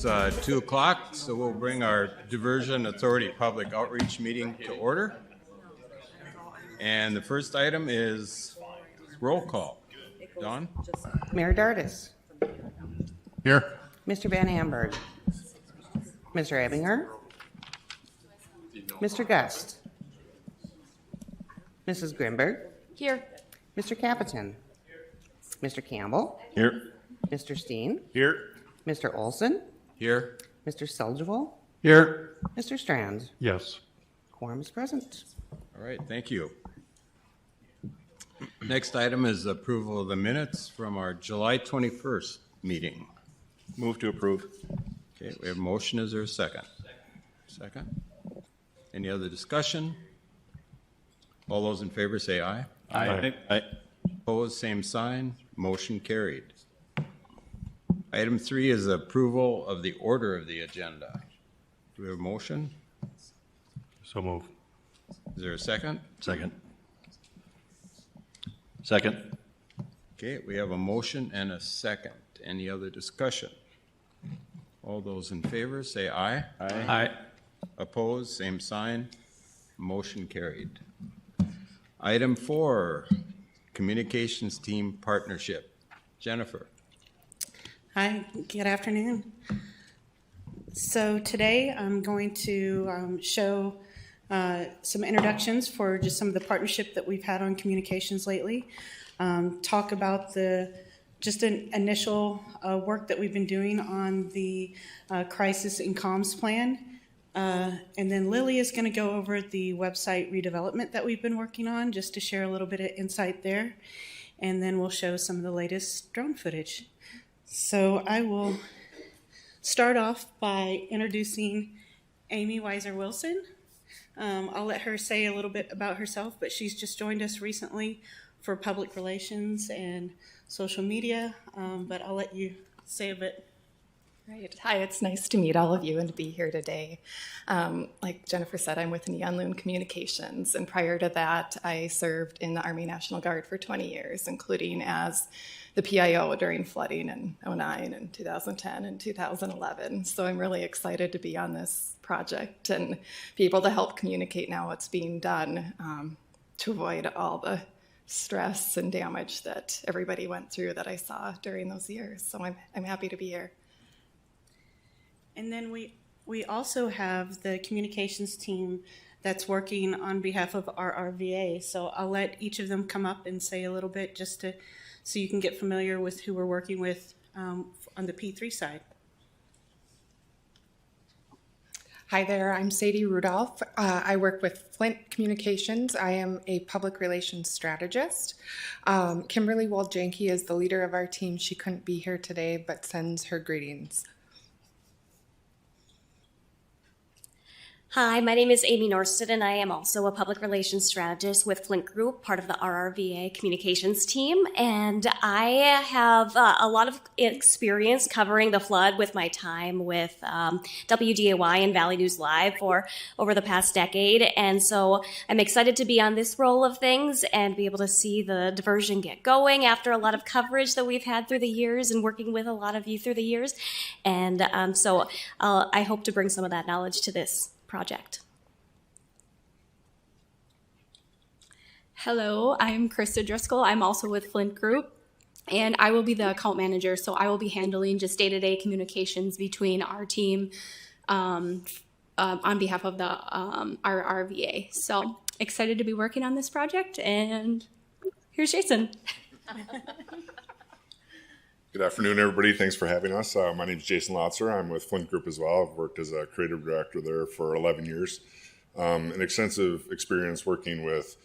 It's 2 o'clock, so we'll bring our Diversion Authority Public Outreach meeting to order. And the first item is roll call. Don? Mayor Dardis. Here. Mr. Van Amberg. Mr. Ebinger. Mr. Gust. Mrs. Grimberg. Here. Mr. Capitan. Mr. Campbell. Here. Mr. Steen. Here. Mr. Olson. Here. Mr. Seljeval. Here. Mr. Strands. Yes. Quorum is present. All right, thank you. Next item is approval of the minutes from our July 21st meeting. Move to approve. Okay, we have a motion. Is there a second? Second. Any other discussion? All those in favor say aye. Aye. Aye. Opposed, same sign. Motion carried. Item 3 is approval of the order of the agenda. Do we have a motion? So move. Is there a second? Second. Second. Okay, we have a motion and a second. Any other discussion? All those in favor say aye. Aye. Opposed, same sign. Motion carried. Item 4, communications team partnership. Jennifer. Hi, good afternoon. So today I'm going to show some introductions for just some of the partnership that we've had on communications lately. Talk about just an initial work that we've been doing on the crisis and comms plan. And then Lily is going to go over the website redevelopment that we've been working on, just to share a little bit of insight there. And then we'll show some of the latest drone footage. So I will start off by introducing Amy Weiser Wilson. I'll let her say a little bit about herself, but she's just joined us recently for public relations and social media, but I'll let you say a bit. Right. Hi, it's nice to meet all of you and to be here today. Like Jennifer said, I'm with Neon Loon Communications, and prior to that, I served in the Army National Guard for 20 years, including as the PIO during flooding in 2009 and 2010 and 2011. So I'm really excited to be on this project and be able to help communicate now what's being done to avoid all the stress and damage that everybody went through that I saw during those years. So I'm happy to be here. And then we also have the communications team that's working on behalf of our RVA. So I'll let each of them come up and say a little bit just so you can get familiar with who we're working with on the P3 side. Hi there, I'm Sadie Rudolph. I work with Flint Communications. I am a public relations strategist. Kimberly Wold-Janke is the leader of our team. She couldn't be here today, but sends her greetings. Hi, my name is Amy Norsted, and I am also a public relations strategist with Flint Group, part of the RRVA communications team. And I have a lot of experience covering the flood with my time with WDAY and Valley News Live for over the past decade. And so I'm excited to be on this role of things and be able to see the diversion get going after a lot of coverage that we've had through the years and working with a lot of you through the years. And so I hope to bring some of that knowledge to this project. Hello, I'm Krista Driscoll. I'm also with Flint Group, and I will be the account manager, so I will be handling just day-to-day communications between our team on behalf of the our RVA. So excited to be working on this project, and here's Jason. Good afternoon, everybody. Thanks for having us. My name is Jason Lotzer. I'm with Flint Group as well. I've worked as a creative director there for 11 years. An extensive experience working with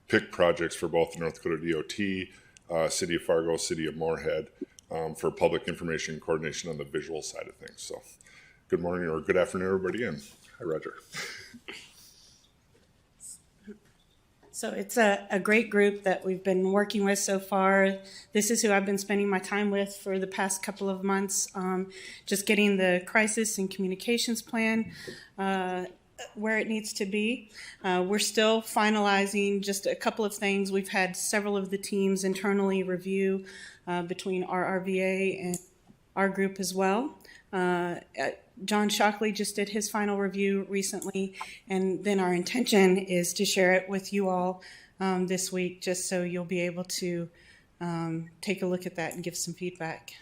PIC projects for both the North Dakota DOT, City of Fargo, City of Moorhead, for public information coordination on the visual side of things. So good morning or good afternoon, everybody, and hi, Roger. So it's a great group that we've been working with so far. This is who I've been spending my time with for the past couple of months, just getting the crisis and communications plan where it needs to be. We're still finalizing just a couple of things. We've had several of the teams internally review between our RVA and our group as well. John Shockley just did his final review recently, and then our intention is to share it with you all this week, just so you'll be able to take a look at that and give some feedback.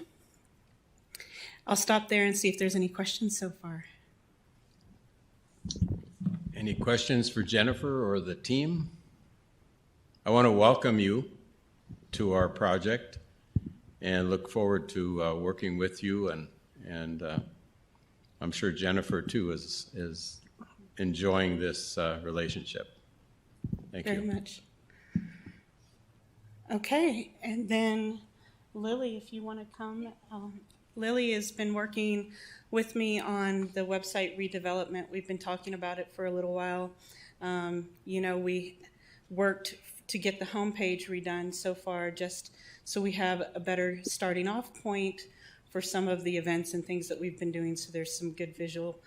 I'll stop there and see if there's any questions so far. Any questions for Jennifer or the team? I want to welcome you to our project and look forward to working with you, and I'm sure Jennifer too is enjoying this relationship. Thank you. Very much. Okay, and then Lily, if you want to come. Lily has been working with me on the website Redevelopment. We've been talking about it for a little while. We worked to get the homepage redone so far, just so we have a better starting off point for some of the events and things that we've been doing, so there's some good visual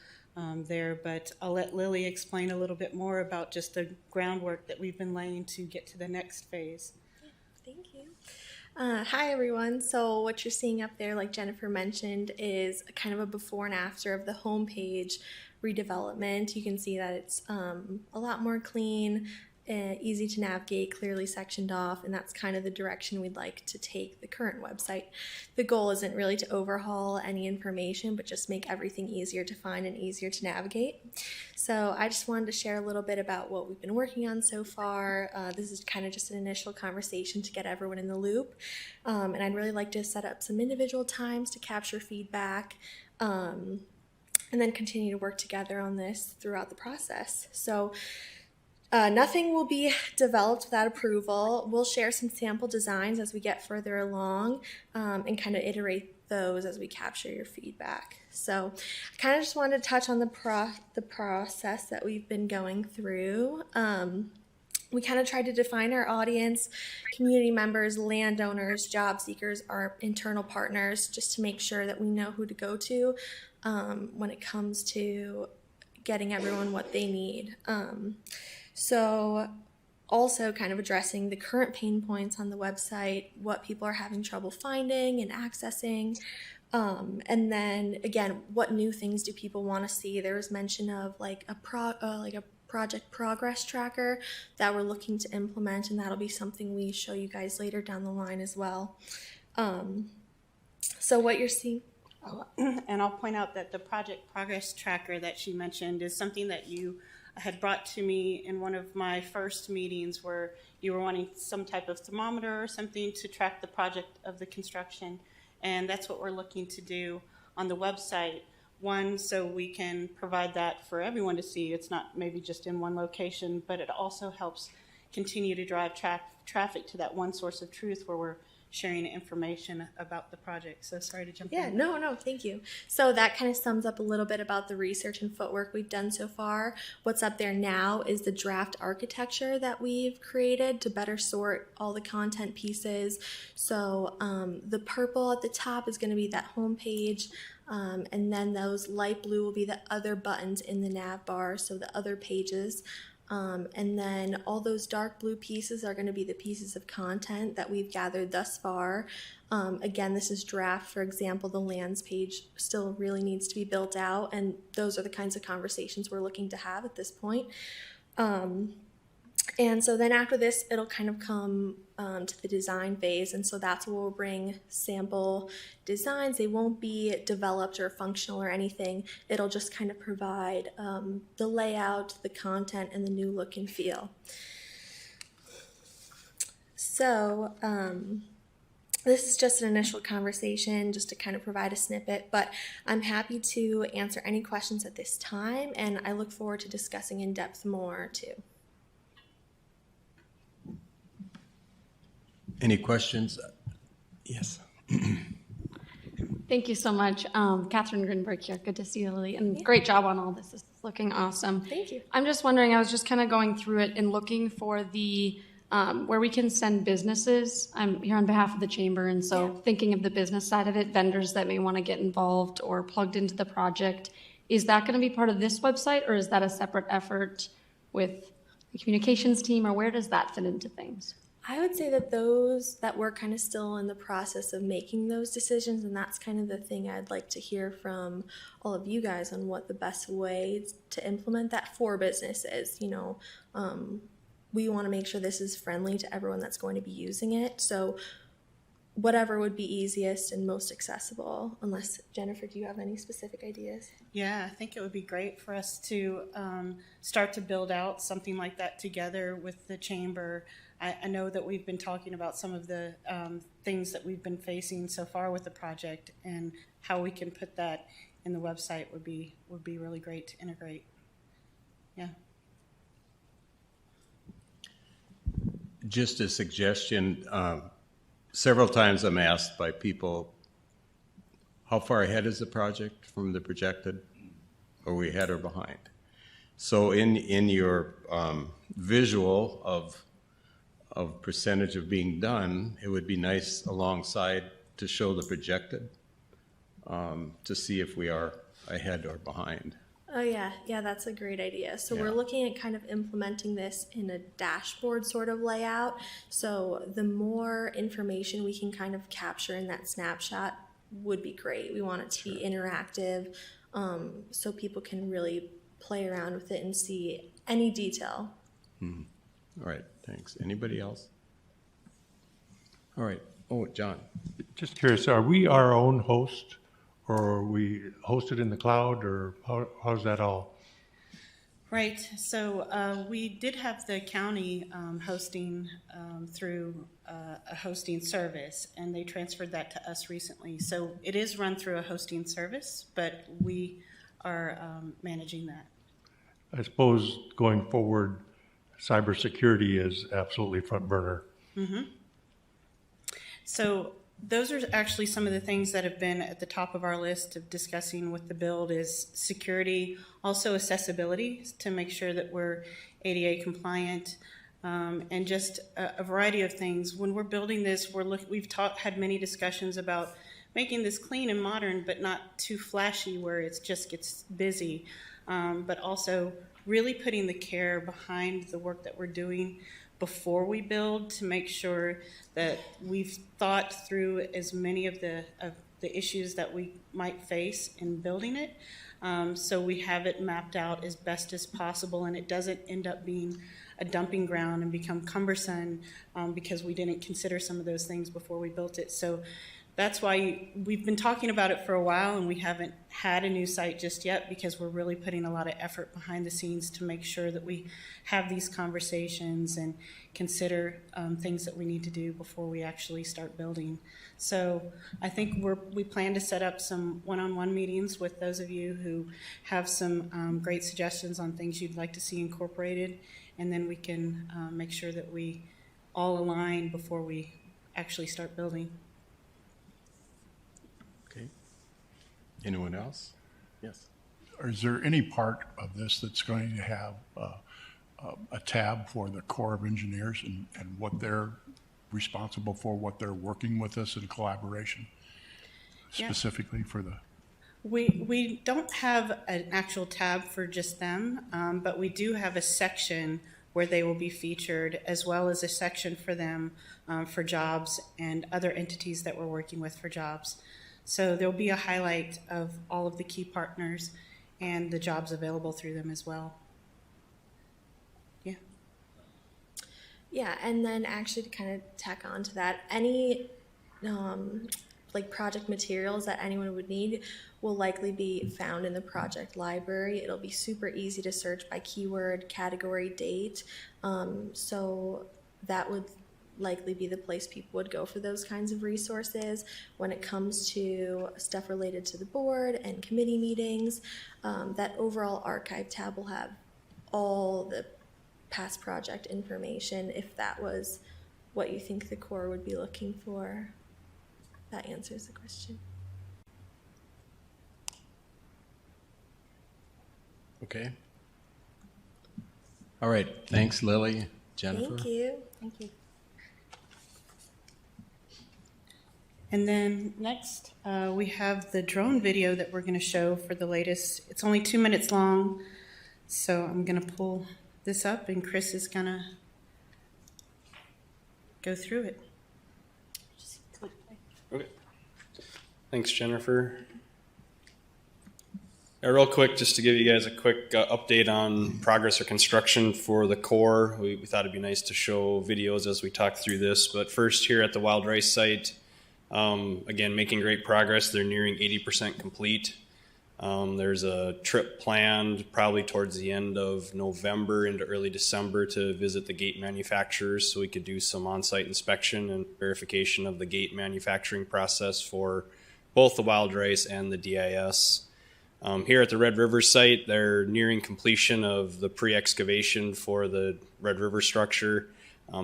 there. But I'll let Lily explain a little bit more about just the groundwork that we've been laying to get to the next phase. Thank you. Hi everyone. So what you're seeing up there, like Jennifer mentioned, is kind of a before and after of the homepage redevelopment. You can see that it's a lot more clean, easy to navigate, clearly sectioned off, and that's kind of the direction we'd like to take the current website. The goal isn't really to overhaul any information, but just make everything easier to find and easier to navigate. So I just wanted to share a little bit about what we've been working on so far. This is kind of just an initial conversation to get everyone in the loop, and I'd really like to set up some individual times to capture feedback, and then continue to work together on this throughout the process. So nothing will be developed without approval. We'll share some sample designs as we get further along, and kind of iterate those as we capture your feedback. So I kind of just wanted to touch on the process that we've been going through. We kind of tried to define our audience, community members, landowners, job seekers, our internal partners, just to make sure that we know who to go to when it comes to getting everyone what they need. So also kind of addressing the current pain points on the website, what people are having trouble finding and accessing, and then again, what new things do people want to see? There was mention of like a project progress tracker that we're looking to implement, and that'll be something we show you guys later down the line as well. So what you're seeing. And I'll point out that the project progress tracker that she mentioned is something that you had brought to me in one of my first meetings, where you were wanting some type of thermometer or something to track the project of the construction. And that's what we're looking to do on the website. One, so we can provide that for everyone to see. It's not maybe just in one location, but it also helps continue to drive traffic to that one source of truth where we're sharing information about the project. So sorry to jump in. Yeah, no, thank you. So that kind of sums up a little bit about the research and footwork we've done so far. What's up there now is the draft architecture that we've created to better sort all the content pieces. So the purple at the top is going to be that home page, and then those light blue will be the other buttons in the nav bar, so the other pages. And then all those dark blue pieces are going to be the pieces of content that we've gathered thus far. Again, this is draft. For example, the lands page still really needs to be built out, and those are the kinds of conversations we're looking to have at this point. And so then after this, it'll kind of come to the design phase, and so that's where we'll bring sample designs. They won't be developed or functional or anything. It'll just kind of provide the layout, the content, and the new look and feel. So this is just an initial conversation, just to kind of provide a snippet, but I'm happy to answer any questions at this time, and I look forward to discussing in depth more too. Any questions? Yes. Thank you so much. Catherine Grinberg here. Good to see you, Lily. And great job on all this. This is looking awesome. Thank you. I'm just wondering, I was just kind of going through it and looking for the where we can send businesses. I'm here on behalf of the chamber, and so thinking of the business side of it, vendors that may want to get involved or plugged into the project. Is that going to be part of this website, or is that a separate effort with the communications team, or where does that fit into things? I would say that those that we're kind of still in the process of making those decisions, and that's kind of the thing I'd like to hear from all of you guys on what the best way to implement that for businesses. We want to make sure this is friendly to everyone that's going to be using it. So whatever would be easiest and most accessible, unless, Jennifer, do you have any specific ideas? Yeah, I think it would be great for us to start to build out something like that together with the chamber. I know that we've been talking about some of the things that we've been facing so far with the project, and how we can put that in the website would be really great to integrate. Yeah. Just a suggestion, several times I'm asked by people, how far ahead is the project from the projected? Are we ahead or behind? So in your visual of percentage of being done, it would be nice alongside to show the projected, to see if we are ahead or behind. Oh yeah, that's a great idea. So we're looking at kind of implementing this in a dashboard sort of layout. So the more information we can kind of capture in that snapshot would be great. We want it to be interactive, so people can really play around with it and see any detail. All right, thanks. Anybody else? All right. Oh, John. Just curious, are we our own host, or are we hosted in the cloud, or how's that all? Right. So we did have the county hosting through a hosting service, and they transferred that to us recently. So it is run through a hosting service, but we are managing that. I suppose going forward, cybersecurity is absolutely front burner. Mm-hmm. So those are actually some of the things that have been at the top of our list of discussing with the build is security, also accessibility to make sure that we're ADA compliant, and just a variety of things. When we're building this, we've had many discussions about making this clean and modern, but not too flashy where it just gets busy, but also really putting the care behind the work that we're doing before we build to make sure that we've thought through as many of the issues that we might face in building it. So we have it mapped out as best as possible, and it doesn't end up being a dumping ground and become cumbersome because we didn't consider some of those things before we built it. So that's why we've been talking about it for a while, and we haven't had a new site just yet because we're really putting a lot of effort behind the scenes to make sure that we have these conversations and consider things that we need to do before we actually start building. So I think we plan to set up some one-on-one meetings with those of you who have some great suggestions on things you'd like to see incorporated, and then we can make sure that we all align before we actually start building. Okay. Anyone else? Yes. Is there any part of this that's going to have a tab for the Corps of Engineers and what they're responsible for, what they're working with us in collaboration, specifically for the... We don't have an actual tab for just them, but we do have a section where they will be featured, as well as a section for them for jobs and other entities that we're working with for jobs. So there'll be a highlight of all of the key partners and the jobs available through them as well. Yeah. Yeah, and then actually to kind of tack on to that, any like project materials that anyone would need will likely be found in the project library. It'll be super easy to search by keyword, category, date. So that would likely be the place people would go for those kinds of resources. When it comes to stuff related to the board and committee meetings, that overall archive tab will have all the past project information, if that was what you think the Corps would be looking for. That answers the question. Okay. All right. Thanks, Lily. Jennifer? Thank you. Thank you. And then next, we have the drone video that we're going to show for the latest. It's only 2 minutes long, so I'm going to pull this up, and Chris is going to go through it. Okay. Thanks, Jennifer. Real quick, just to give you guys a quick update on progress or construction for the core. We thought it'd be nice to show videos as we talk through this. But first, here at the Wild Rice site, again, making great progress. They're nearing 80% complete. There's a trip planned probably towards the end of November into early December to visit the gate manufacturers so we could do some on-site inspection and verification of the gate manufacturing process for both the Wild Rice and the DIS. Here at the Red River site, they're nearing completion of the pre-excavation for the Red River structure.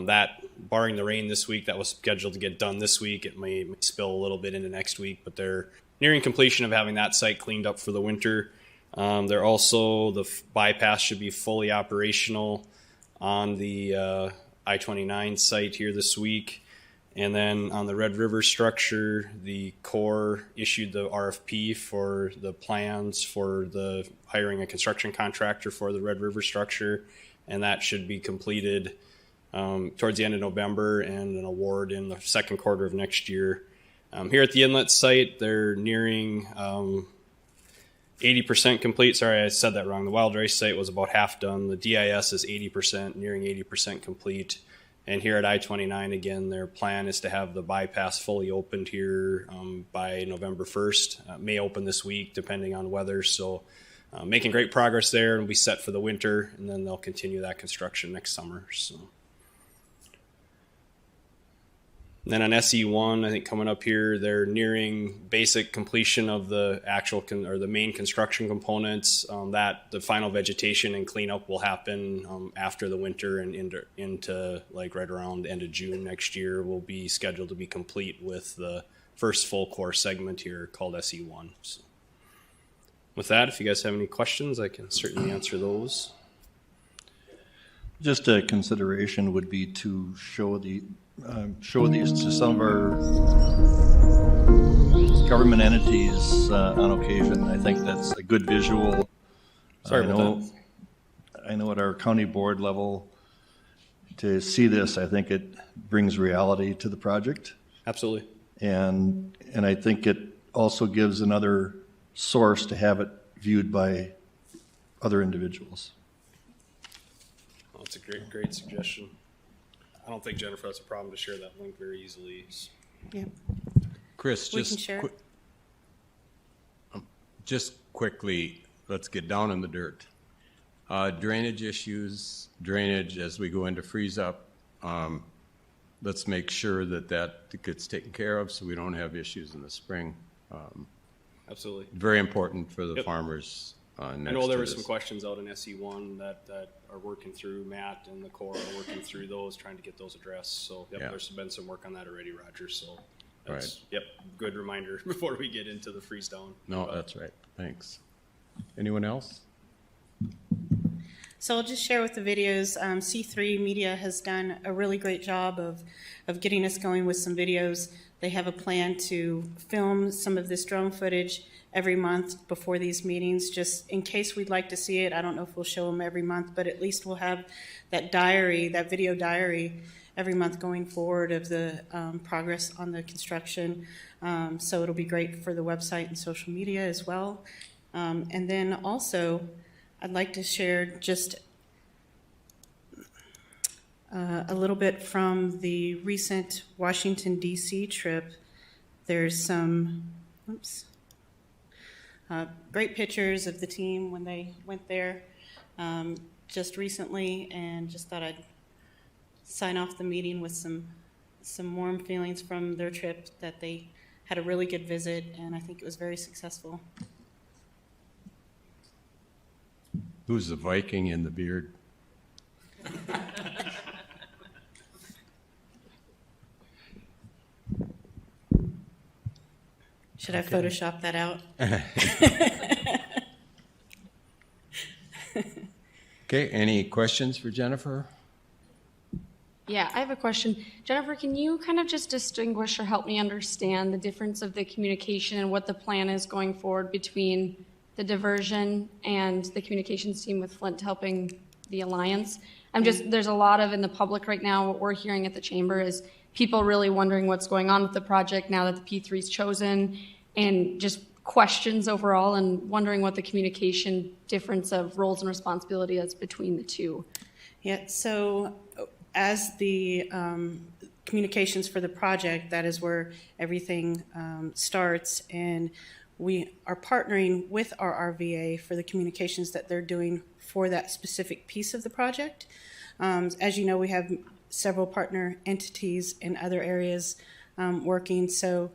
That, barring the rain this week, that was scheduled to get done this week. It may spill a little bit into next week, but they're nearing completion of having that site cleaned up for the winter. They're also, the bypass should be fully operational on the I-29 site here this week. And then on the Red River structure, the Corps issued the RFP for the plans for the hiring a construction contractor for the Red River structure, and that should be completed towards the end of November and an award in the second quarter of next year. Here at the inlet site, they're nearing 80% complete. Sorry, I said that wrong. The Wild Rice site was about half done. The DIS is 80%, nearing 80% complete. And here at I-29, again, their plan is to have the bypass fully opened here by November 1st. May open this week, depending on weather. So making great progress there, and we set for the winter, and then they'll continue that construction next summer. So. And then on SE1, I think coming up here, they're nearing basic completion of the actual or the main construction components. That the final vegetation and cleanup will happen after the winter and into like right around the end of June next year. Will be scheduled to be complete with the first full core segment here called SE1. So with that, if you guys have any questions, I can certainly answer those. Just a consideration would be to show these to some of our government entities on occasion. I think that's a good visual. Sorry about that. I know at our county board level, to see this, I think it brings reality to the project. Absolutely. And I think it also gives another source to have it viewed by other individuals. Well, it's a great suggestion. I don't think, Jennifer, that's a problem to share that link very easily. Yeah. Chris, We can share. Just quickly, let's get down in the dirt. Drainage issues, drainage as we go into freeze up. Let's make sure that gets taken care of so we don't have issues in the spring. Absolutely. Very important for the farmers. I know there were some questions out in SE1 that are working through. Matt and the Corps are working through those, trying to get those addressed. So there's been some work on that already, Roger. So that's good reminder before we get into the freeze down. No, that's right. Thanks. Anyone else? So I'll just share with the videos. C3 Media has done a really great job of getting us going with some videos. They have a plan to film some of this drone footage every month before these meetings, just in case we'd like to see it. I don't know if we'll show them every month, but at least we'll have that diary, that video diary every month going forward of the progress on the construction. So it'll be great for the website and social media as well. And then also, I'd like to share just a little bit from the recent Washington, D.C. trip. There's some, great pictures of the team when they went there just recently, and just thought I'd sign off the meeting with some warm feelings from their trip, that they had a really good visit, and I think it was very successful. Who's the Viking in the beard? Should I Photoshop that out? Okay, any questions for Jennifer? Yeah, I have a question. Jennifer, can you kind of just distinguish or help me understand the difference of the communication and what the plan is going forward between the diversion and the communications team with Flint helping the Alliance? There's a lot of in the public right now, what we're hearing at the chamber is people really wondering what's going on with the project now that the P3 is chosen, and just questions overall and wondering what the communication difference of roles and responsibility is between the two. Yeah, so as the communications for the project, that is where everything starts, and we are partnering with our RVA for the communications that they're doing for that specific piece of the project. As you know, we have several partner entities in other areas working, so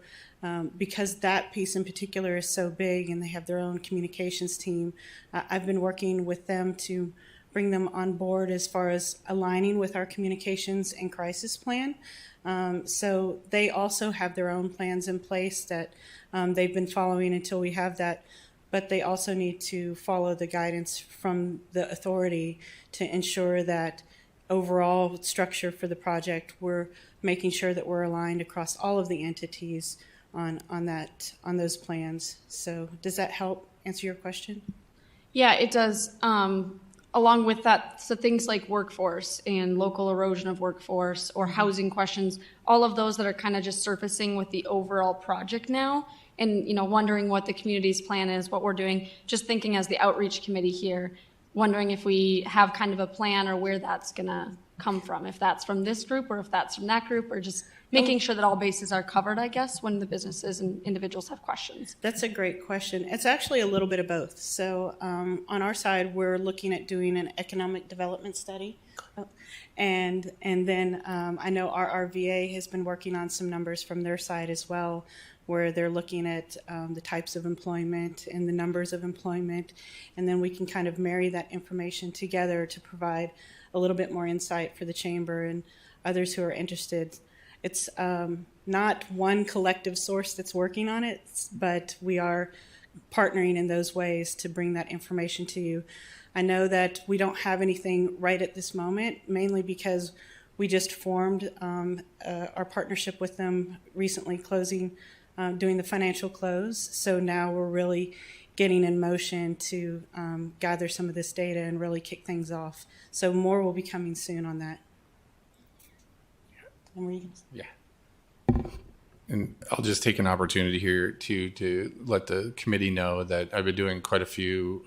because that piece in particular is so big and they have their own communications team, I've been working with them to bring them on board as far as aligning with our communications and crisis plan. So they also have their own plans in place that they've been following until we have that, but they also need to follow the guidance from the authority to ensure that overall structure for the project, we're making sure that we're aligned across all of the entities on those plans. So does that help answer your question? Yeah, it does. Along with that, so things like workforce and local erosion of workforce or housing questions, all of those that are kind of just surfacing with the overall project now, and wondering what the community's plan is, what we're doing, just thinking as the outreach committee here, wondering if we have kind of a plan or where that's going to come from, if that's from this group or if that's from that group, or just making sure that all bases are covered, I guess, when the businesses and individuals have questions. That's a great question. It's actually a little bit of both. So on our side, we're looking at doing an economic development study. And then I know our RVA has been working on some numbers from their side as well, where they're looking at the types of employment and the numbers of employment. And then we can kind of marry that information together to provide a little bit more insight for the chamber and others who are interested. It's not one collective source that's working on it, but we are partnering in those ways to bring that information to you. I know that we don't have anything right at this moment, mainly because we just formed our partnership with them recently, doing the financial close. So now we're really getting in motion to gather some of this data and really kick things off. So more will be coming soon on that. Yeah. And I'll just take an opportunity here to let the committee know that I've been doing quite a few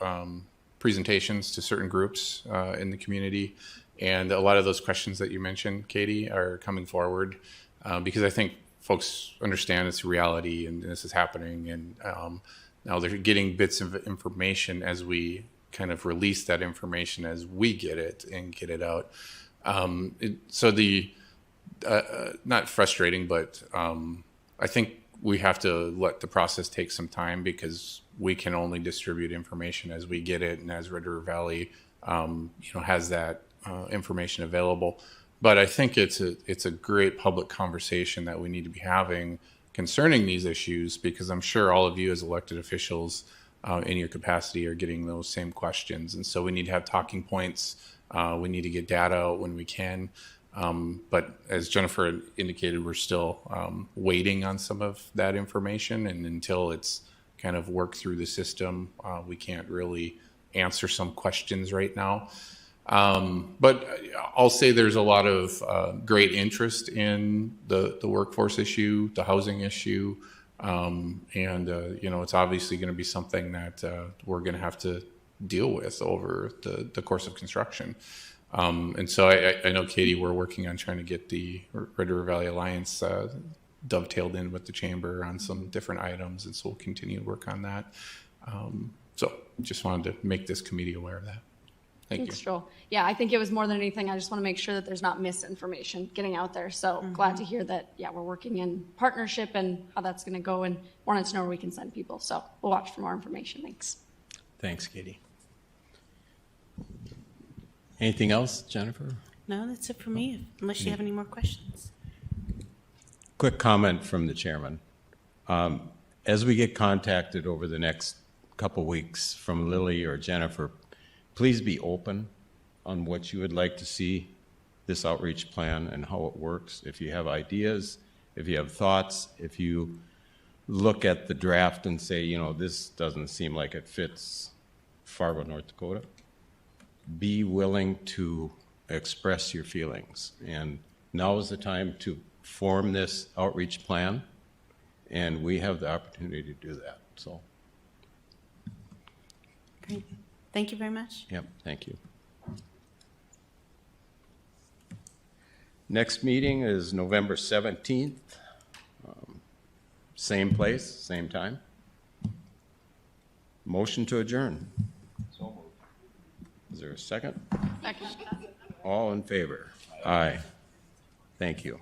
presentations to certain groups in the community. And a lot of those questions that you mentioned, Katie, are coming forward because I think folks understand it's a reality and this is happening. And now they're getting bits of information as we kind of release that information as we get it and get it out. Not frustrating, but I think we have to let the process take some time because we can only distribute information as we get it and as Red River Valley, has that information available. But I think it's a great public conversation that we need to be having concerning these issues because I'm sure all of you as elected officials in your capacity are getting those same questions. And so we need to have talking points. We need to get data out when we can. But as Jennifer indicated, we're still waiting on some of that information. And until it's kind of worked through the system, we can't really answer some questions right now. But I'll say there's a lot of great interest in the workforce issue, the housing issue. It's obviously going to be something that we're going to have to deal with over the course of construction. And so I know, Katie, we're working on trying to get the Red River Valley Alliance dovetailed in with the chamber on some different items, and so we'll continue to work on that. So just wanted to make this committee aware of that. Thanks, Joel. Yeah, I think it was more than anything, I just want to make sure that there's not misinformation getting out there. So glad to hear that, we're working in partnership and how that's going to go, and wanted to know where we can send people. So we'll watch for more information. Thanks. Thanks, Katie. Anything else, Jennifer? No, that's it for me, unless you have any more questions. Quick comment from the chairman. As we get contacted over the next couple weeks from Lily or Jennifer, please be open on what you would like to see this outreach plan and how it works. If you have ideas, if you have thoughts, if you look at the draft and say, this doesn't seem like it fits Fargo, North Dakota, be willing to express your feelings. And now is the time to form this outreach plan, and we have the opportunity to do that. So, Great. Thank you very much. yep, thank you. Next meeting is November 17th. Same place, same time. Motion to adjourn. Is there a second? Second. All in favor? Aye. Thank you.